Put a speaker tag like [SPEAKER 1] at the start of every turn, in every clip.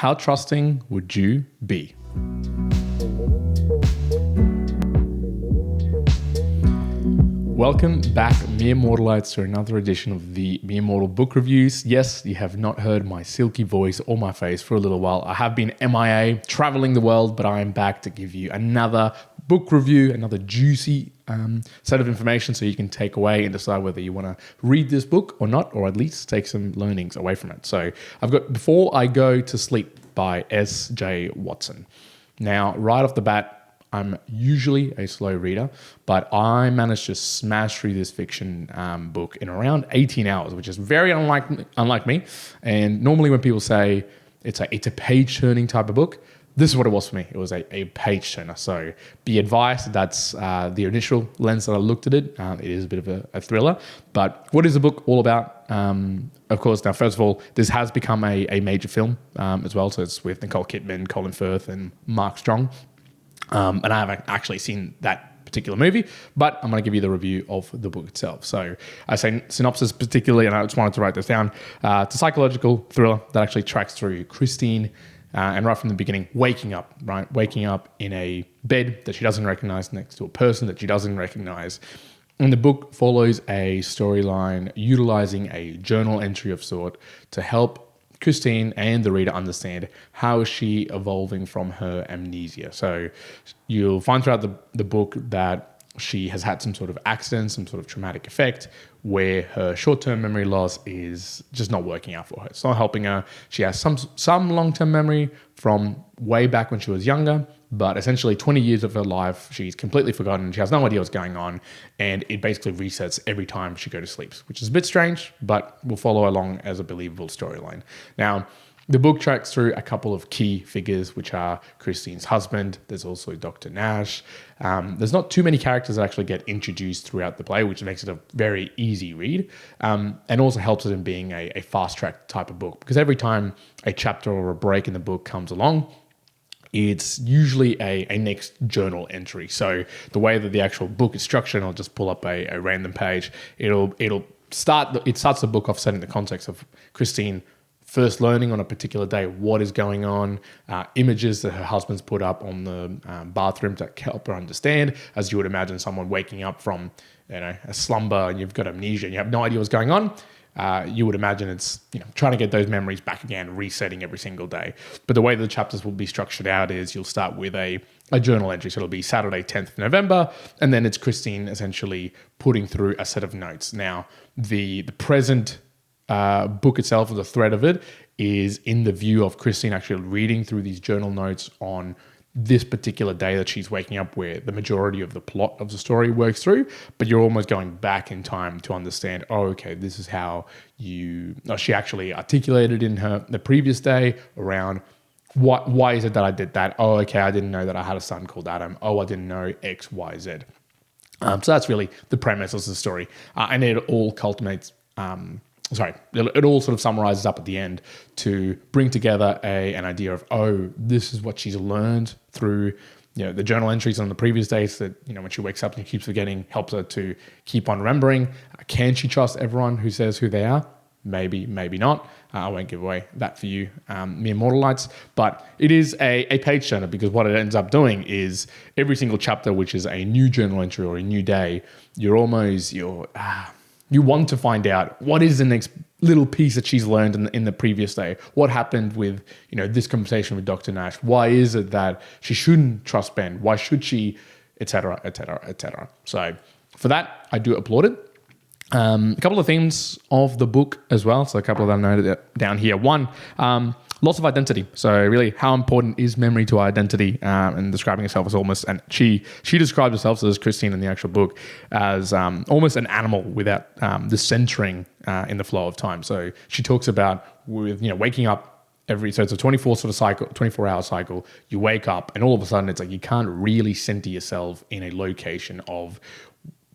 [SPEAKER 1] How trusting would you be? Welcome back, mere mortalites, to another edition of the Mere Mortal Book Reviews. Yes, you have not heard my silky voice or my face for a little while. I have been MIA, traveling the world, but I am back to give you another book review, another juicy set of information so you can take away and decide whether you want to read this book or not, or at least take some learnings away from it. So I've got Before I Go to Sleep by S.J Watson. Now, right off the bat, I'm usually a slow reader, but I managed to smash through this fiction book in around 18 hours, which is very unlike me. And normally when people say it's a page-turning type of book, this is what it was for me. It was a page-turner. So be advised, that's the initial lens that I looked at it. It is a bit of a thriller. But what is the book all about? Of course, now, first of all, this has become a major film as well. So it's with Nicole Kidman, Colin Firth, and Mark Strong. And I haven't actually seen that particular movie, but I'm going to give you the review of the book itself. So I say Synopsis particularly, and I just wanted to write this down. It's a psychological thriller that actually tracks through Christine, and right from the beginning, waking up in a bed that she doesn't recognize next to a person that she doesn't recognize. And the book follows a storyline utilizing a journal entry of sort to help Christine and the reader understand how is she evolving from her amnesia. So you'll find throughout the book that she has had some sort of accident, some sort of traumatic effect where her short-term memory loss is just not working out for her. It's not helping her. She has some long-term memory from way back when she was younger, but essentially 20 years of her life, she's completely forgotten. She has no idea what's going on, and it basically resets every time she goes to sleep, which is a bit strange, but will follow along as a believable storyline. Now, the book tracks through a couple of key figures, which are Christine's husband. There's also Dr. Nash. There's not too many characters that actually get introduced throughout the play, which makes it a very easy read, and also helps it in being a fast-track type of book, because every time a chapter or a break in the book comes along, it's usually a next journal entry. So the way that the actual book is structured, and I'll just pull up a random page, it starts the book off setting the context of Christine first learning on a particular day what is going on, images that her husband's put up on the bathroom to help her understand, as you would imagine someone waking up from a slumber and you've got amnesia and you have no idea what's going on. You would imagine it's trying to get those memories back again, resetting every single day. But the way the chapters will be structured out is you'll start with a journal entry. So it'll be Saturday, 10th of November, and then it's Christine essentially putting through a set of notes. Now, the present book itself, or the thread of it, is in the view of Christine actually reading through these journal notes on this particular day that she's waking up, where the majority of the plot of the story works through, but you're almost going back in time to understand, okay, this is how she actually articulated in the previous day around why is it that I did that? Oh, okay, I didn't know that I had a son called Adam. Oh, I didn't know X, Y, Z. So that's really the premise of the story. And it all culminates, it all sort of summarizes up at the end to bring together an idea of, this is what she's learned through the journal entries on the previous days that, when she wakes up and keeps forgetting, helps her to keep on remembering. Can she trust everyone who says who they are? Maybe, maybe not. I won't give away that for you, mere mortalites. But it is a page turner, because what it ends up doing is every single chapter, which is a new journal entry or a new day, you want to find out what is the next little piece that she's learned in the previous day. What happened with, this conversation with Dr. Nash? Why is it that she shouldn't trust Ben? Why should she, et cetera, et cetera, et cetera. So for that, I do applaud it. A couple of themes of the book as well. So a couple of them noted down here. One, loss of identity. So really, how important is memory to our identity? And describing herself as almost, and she describes herself, so as Christine in the actual book, as almost an animal without the centering in the flow of time. So she talks about waking up so it's a 24-hour cycle. You wake up, and all of a sudden it's like you can't really center yourself in a location of,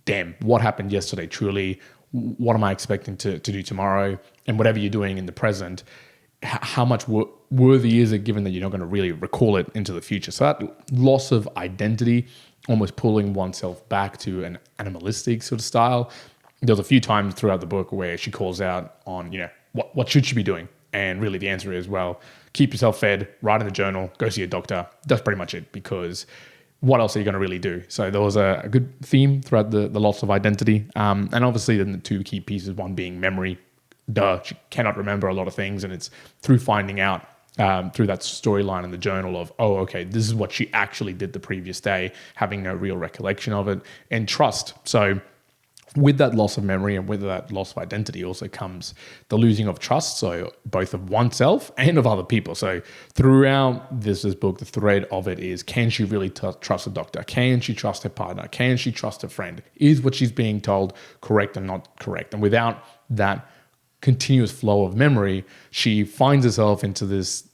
[SPEAKER 1] damn, what happened yesterday? Truly, what am I expecting to do tomorrow? And whatever you're doing in the present, how much worthy is it, given that you're not going to really recall it into the future? So that loss of identity, almost pulling oneself back to an animalistic sort of style. There's a few times throughout the book where she calls out on, what should she be doing? And really the answer is, well, keep yourself fed, write in the journal, go see a doctor. That's pretty much it, because what else are you going to really do? So there was a good theme throughout the loss of identity. And obviously then the two key pieces, one being memory. She cannot remember a lot of things, and it's through finding out through that storyline in the journal of, oh, okay, this is what she actually did the previous day, having no real recollection of it, and trust. So with that loss of memory and with that loss of identity also comes the losing of trust, so both of oneself and of other people. So throughout this book, the thread of it is, can she really trust a doctor? Can she trust her partner? Can she trust a friend? Is what she's being told correct or not correct? And without that continuous flow of memory, she finds herself into this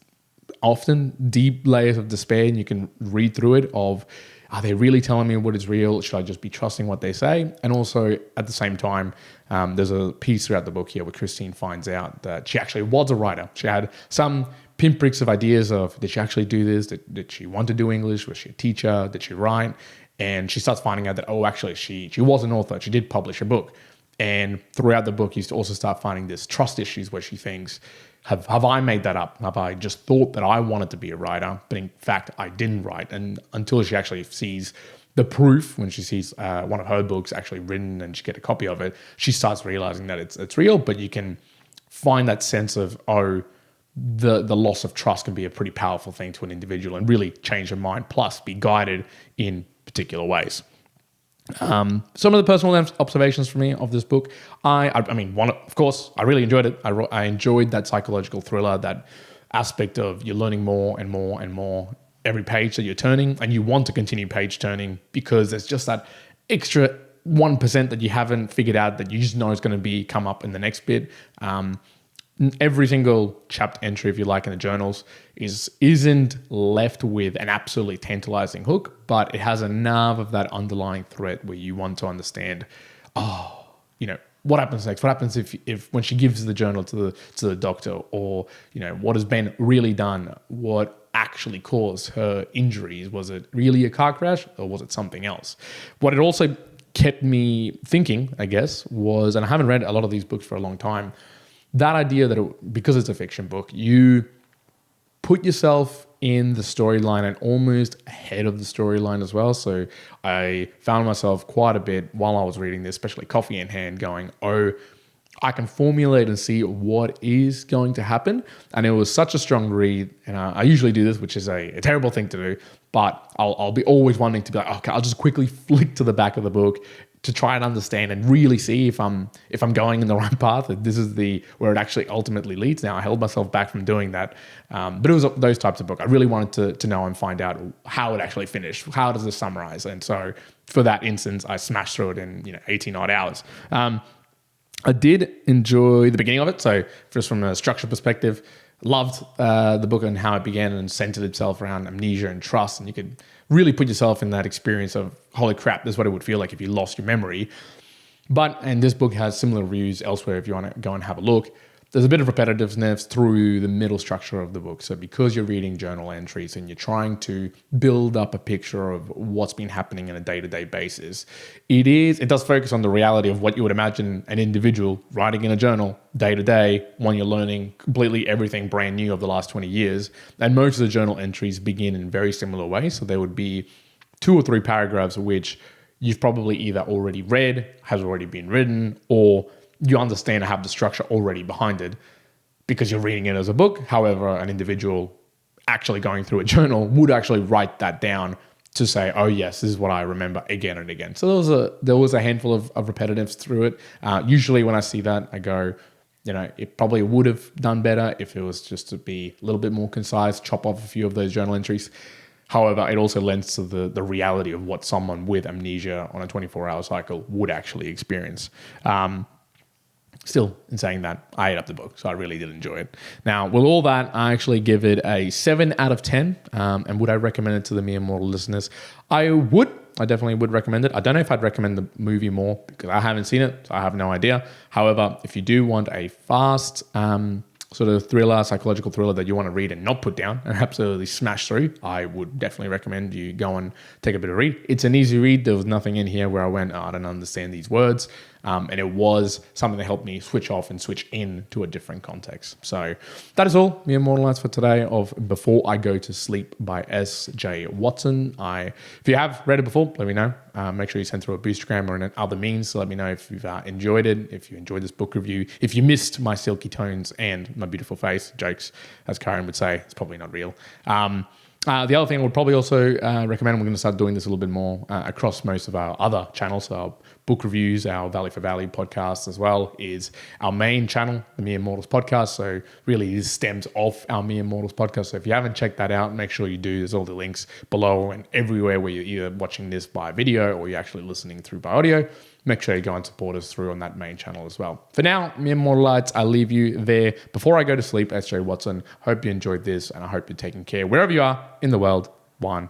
[SPEAKER 1] often deep layers of despair, and you can read through it of, are they really telling me what is real? Should I just be trusting what they say? And also at the same time, there's a piece throughout the book here where Christine finds out that she actually was a writer. She had some pinpricks of ideas of, did she actually do this? Did she want to do English? Was she a teacher? Did she write? And she starts finding out that, oh, actually she was an author. She did publish a book. And throughout the book, you also start finding this trust issues where she thinks, have I made that up? Have I just thought that I wanted to be a writer, but in fact, I didn't write? And until she actually sees the proof, when she sees one of her books actually written and she get a copy of it, she starts realizing that it's real. But you can find that sense of, oh, the loss of trust can be a pretty powerful thing to an individual and really change their mind, plus be guided in particular ways. Some of the personal observations for me of this book, I mean, one, of course, I really enjoyed it. I enjoyed that psychological thriller, that aspect of you're learning more and more and more every page that you're turning, and you want to continue page turning because there's just that extra 1% that you haven't figured out that you just know is going to come up in the next bit. Every single chapter entry, if you like, in the journals isn't left with an absolutely tantalizing hook, but it has enough of that underlying threat where you want to understand, what happens next? What happens if when she gives the journal to the doctor, or what has been really done? What actually caused her injuries? Was it really a car crash, or was it something else? What it also kept me thinking, I guess, was, and I haven't read a lot of these books for a long time, that idea that because it's a fiction book, you put yourself in the storyline and almost ahead of the storyline as well. So I found myself quite a bit while I was reading this, especially coffee in hand, going, oh, I can formulate and see what is going to happen. And it was such a strong read. And I usually do this, which is a terrible thing to do, but I'll be always wanting to be like, okay, I'll just quickly flick to the back of the book to try and understand and really see if I'm going in the right path, that this is where it actually ultimately leads. Now, I held myself back from doing that, but it was those types of book. I really wanted to know and find out how it actually finished. How does it summarize? And so for that instance, I smashed through it in 18 odd hours. I did enjoy the beginning of it. So just from a structure perspective, loved the book and how it began and centered itself around amnesia and trust. And you could really put yourself in that experience of, holy crap, this is what it would feel like if you lost your memory. And this book has similar reviews elsewhere if you want to go and have a look. There's a bit of repetitiveness through the middle structure of the book. So because you're reading journal entries and you're trying to build up a picture of what's been happening on a day-to-day basis, it does focus on the reality of what you would imagine an individual writing in a journal day-to-day when you're learning completely everything brand new of the last 20 years. And most of the journal entries begin in very similar ways. So there would be 2 or 3 paragraphs which you've probably either already read, has already been written, or you understand and have the structure already behind it because you're reading it as a book. However, an individual actually going through a journal would actually write that down to say, oh yes, this is what I remember again and again. So there was a handful of repetitives through it. Usually when I see that, I go, it probably would have done better if it was just to be a little bit more concise, chop off a few of those journal entries. However, it also lends to the reality of what someone with amnesia on a 24-hour cycle would actually experience. Still, in saying that, I ate up the book, so I really did enjoy it. Now, with all that, I actually give it a 7 out of 10. And would I recommend it to the Mere Mortal listeners? I would. I definitely would recommend it. I don't know if I'd recommend the movie more because I haven't seen it, so I have no idea. However, if you do want a fast sort of thriller, psychological thriller that you want to read and not put down and absolutely smash through, I would definitely recommend you go and take a bit of read. It's an easy read. There was nothing in here where I went, I don't understand these words. And it was something that helped me switch off and switch in to a different context. So that is all Mere Mortalites for today of Before I Go to Sleep by S.J Watson. If you have read it before, let me know. Make sure you send through a Boostgram or in other means to let me know if you've enjoyed it, if you enjoyed this book review, if you missed my silky tones and my beautiful face. Jokes, as Karen would say, it's probably not real. The other thing I would probably also recommend, we're going to start doing this a little bit more across most of our other channels, so our book reviews, our Valley for Valley podcast as well, is our main channel, the Mere Mortals podcast. So really this stems off our Mere Mortals podcast. So if you haven't checked that out, make sure you do. There's all the links below and everywhere where you're either watching this by video or you're actually listening through by audio. Make sure you go and support us through on that main channel as well. For now, Mere Mortalites, I leave you there. Before I Go to Sleep, S.J Watson. Hope you enjoyed this and I hope you're taking care wherever you are in the world. Juan.